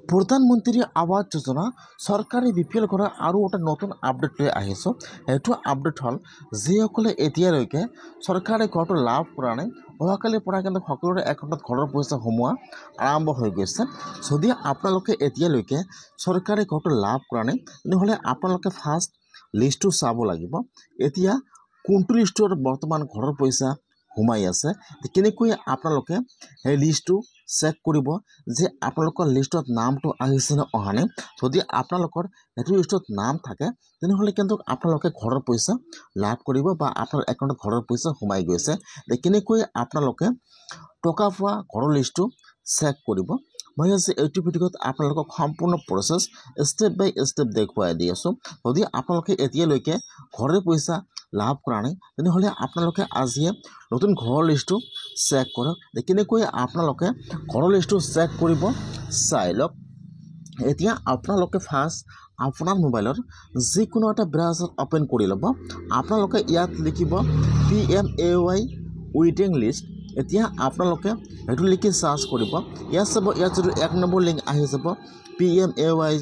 প্ৰধানমন্ত্ৰী আবাস যোজনা চৰকাৰে বিপিএল কৰা আৰু এটা নতুন আপডেট লৈ আহিছোঁ। এইটো আপডেট হ'ল যিসকলে এতিয়ালৈকে চৰকাৰে ঘৰটো লাভ কৰা নাই, অহাকালিৰ পৰা কিন্তু সকলোৰে একাউণ্টত ঘৰৰ পইচা সোমোৱা আৰম্ভ হৈ গৈছে। যদি আপোনালোকে এতিয়ালৈকে চৰকাৰে ঘৰটো লাভ কৰা নাই, তেনেহ'লে আপোনালোকে ফাৰ্ষ্ট লিষ্টটো চাব লাগিব। এতিয়া কোনটো লিষ্টত বৰ্তমান ঘৰৰ পইচা সোমাই আছে, কেনেকৈ আপোনালোকে সেই লিষ্টটো চেক কৰিব যে আপোনালোকৰ লিষ্টত নামটো আহিছে নে অহা নাই। যদি আপোনালোকৰ সেইটো লিষ্টত নাম থাকে, তেনেহ'লে কিন্তু আপোনালোকে ঘৰৰ পইচা লাভ কৰিব বা আপোনাৰ একাউণ্টত ঘৰৰ পইচা সোমাই গৈছে। কেনেকৈ আপোনালোকে টকা পোৱা ঘৰৰ লিষ্টটো চেক কৰিব, মই আজি এইটো ভিডিঅ'ত আপোনালোকক সম্পূৰ্ণ প্ৰচেছ ষ্টেপ বাই ষ্টেপ দেখুৱাই দি আছোঁ। যদি আপোনালোকে এতিয়ালৈকে ঘৰৰ পইচা লাভ কৰা নাই, তেনেহ'লে আপোনালোকে আজিয়ে নতুন ঘৰৰ লিষ্টটো চেক কৰক। কেনেকৈ আপোনালোকে ঘৰৰ লিষ্টটো চেক কৰিব চাই লওক। এতিয়া আপোনালোকে ফাৰ্ষ্ট আপোনাৰ মোবাইলৰ যিকোনো এটা ব্ৰাউজাৰ অ'পেন কৰি ল'ব। আপোনালোকে ইয়াত লিখিব PMAY ৱেইটিং লিষ্ট। এতিয়া আপোনালোকে সেইটো লিখি চাৰ্চ কৰিব। ইয়াত চাব, ইয়াত যদি 1 নম্বৰ লিংক আহি যাব PMAY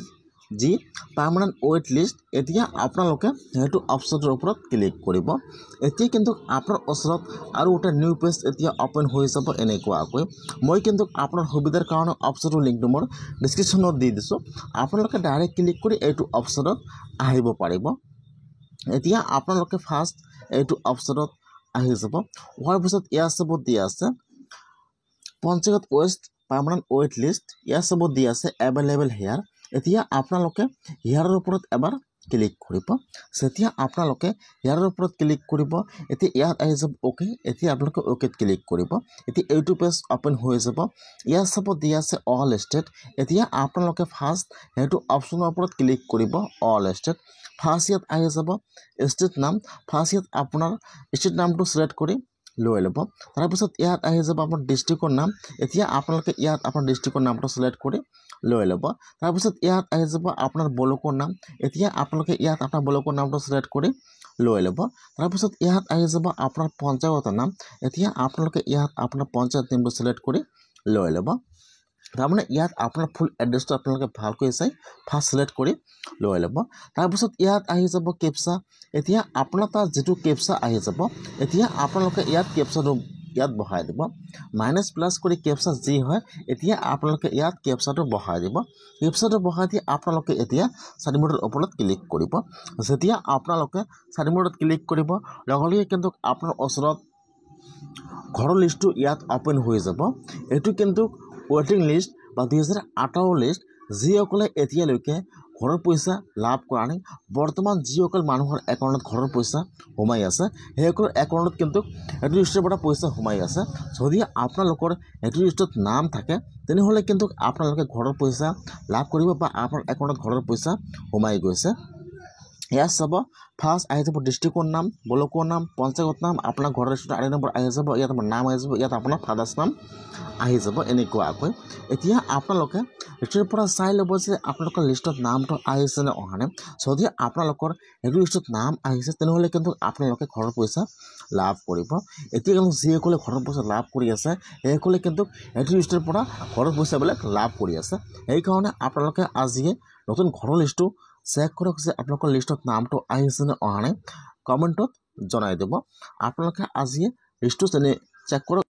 পাৰ্মানেণ্ট ৱেইট লিষ্ট। এতিয়া আপোনালোকে সেইটো অপশ্যনটোৰ ওপৰত ক্লিক কৰিব। এতিয়া কিন্তু আপোনাৰ ওচৰত আৰু এটা নিউ পেজ এতিয়া অ'পেন হৈ যাব এনেকুৱাকৈ। মই কিন্তু আপোনাৰ সুবিধাৰ কাৰণে অপশ্যনটোৰ লিংকটো মোৰ ডিছক্ৰিপশ্যনত দি দিছোঁ। আপোনালোকে ডাইৰেক্ট ক্লিক কৰি এইটো অপশ্যনত আহিব পাৰিব। এতিয়া আপোনালোকে ফাৰ্ষ্ট এইটো অপশ্যনত আহি যাব। হোৱাৰ পিছত ইয়াত চাব দিয়া আছে পঞ্চায়ত ৱেষ্ট পাৰ্মানেণ্ট ৱেইট লিষ্ট। ইয়াত চাব দিয়া আছে এভেইলেবল হেয়াৰ। এতিয়া আপোনালোকে হেয়াৰৰ ওপৰত এবাৰ ক্লিক কৰিব। যেতিয়া আপোনালোকে হেয়াৰৰ ওপৰত ক্লিক কৰিব, এতিয়া ইয়াত আহি যাব অ'কে। এতিয়া আপোনালোকে অ'কেত ক্লিক কৰিব। এতিয়া এইটো পেজ অ'পেন হৈ যাব। ইয়াত চাব দিয়া আছে অল ষ্টেট। এতিয়া আপোনালোকে ফাৰ্ষ্ট সেইটো অপশ্যনৰ ওপৰত ক্লিক কৰিব অল ষ্টেট। ফাৰ্ষ্ট ইয়াত আহি যাব ষ্টেট নাম। ফাৰ্ষ্ট ইয়াত আপোনাৰ ষ্টেট নামটো ছিলেক্ট কৰি লৈ ল'ব। তাৰপিছত ইয়াত আহি যাব আপোনাৰ ডিষ্ট্ৰিক্টৰ নাম। এতিয়া আপোনালোকে ইয়াত আপোনাৰ ডিষ্ট্ৰিক্টৰ নামটো ছিলেক্ট কৰি লৈ ল'ব। তাৰপিছত ইয়াত আহি যাব আপোনাৰ ব্লকৰ নাম। এতিয়া আপোনালোকে ইয়াত আপোনাৰ ব্লকৰ নামটো ছিলেক্ট কৰি লৈ ল'ব। তাৰপিছত ইয়াত আহি যাব আপোনাৰ পঞ্চায়তৰ নাম। এতিয়া আপোনালোকে ইয়াত আপোনাৰ পঞ্চায়ত নামটো ছিলেক্ট কৰি লৈ ল'ব। তাৰমানে ইয়াত আপোনাৰ ফুল এড্ৰেছটো আপোনালোকে ভালকৈ চাই ফাৰ্ষ্ট ছিলেক্ট কৰি লৈ ল'ব। তাৰপিছত ইয়াত আহি যাব কেপচা। এতিয়া আপোনাৰ তাত যিটো কেপচা আহি যাব, এতিয়া আপোনালোকে ইয়াত কেপচাটো ইয়াত বহাই দিব। মাইনাছ প্লাছ কৰি কেপচা যি হয়, এতিয়া আপোনালোকে ইয়াত কেপচাটো বহাই দিব। কেপচাটো বহাই দি আপোনালোকে এতিয়া চাৰ্টিফিকেটৰ ওপৰত ক্লিক কৰিব। যেতিয়া আপোনালোকে চাৰ্টিফিকেটত ক্লিক কৰিব, লগে লগে কিন্তু আপোনাৰ ওচৰত ঘৰৰ লিষ্টটো ইয়াত অ'পেন হৈ যাব। এইটো কিন্তু ৱেইটিং লিষ্ট বা 2018 লিষ্ট। যিসকলে এতিয়ালৈকে ঘৰৰ পইচা লাভ কৰা নাই, বৰ্তমান যিসকল মানুহৰ একাউণ্টত ঘৰৰ পইচা সোমাই আছে, সেইসকলৰ একাউণ্টত কিন্তু সেইটো লিষ্টৰ পৰা পইচা সোমাই আছে। যদি আপোনালোকৰ সেইটো লিষ্টত নাম থাকে, তেনেহ'লে কিন্তু আপোনালোকে ঘৰৰ পইচা লাভ কৰিব বা আপোনাৰ একাউণ্টত ঘৰৰ পইচা সোমাই গৈছে। ইয়াত চাব ফাৰ্ষ্ট আহি যাব ডিষ্ট্ৰিক্টৰ নাম, ব্লকৰ নাম, পঞ্চায়ত নাম, আপোনাৰ ঘৰৰ লিষ্টৰ আইডি নম্বৰ আহি যাব, ইয়াত আপোনাৰ নাম আহি যাব, ইয়াত আপোনাৰ ফাদাৰ্ছ নাম আহি যাব এনেকুৱাকৈ। এতিয়া আপোনালোকে লিষ্টৰ পৰা চাই ল'ব যে আপোনালোকৰ লিষ্টত নামটো আহিছে নে অহা নাই। যদি আপোনালোকৰ সেইটো লিষ্টত নাম আহিছে, তেনেহ'লে কিন্তু আপোনালোকে ঘৰৰ পইচা লাভ কৰিব। এতিয়া কিন্তু যিসকলে ঘৰৰ পইচা লাভ কৰি আছে, সেইসকলে কিন্তু সেইটো লিষ্টৰ পৰা ঘৰৰ পইচাবিলাক লাভ কৰি আছে। সেইকাৰণে আপোনালোকে আজিয়ে নতুন ঘৰৰ লিষ্টটো চেক কৰক যে আপোনালোকৰ লিষ্টত নামটো আহিছে নে অহা নাই। কমেণ্টত জনাই দিব। আপোনালোকে আজিয়ে লিষ্টটো চেক কৰক।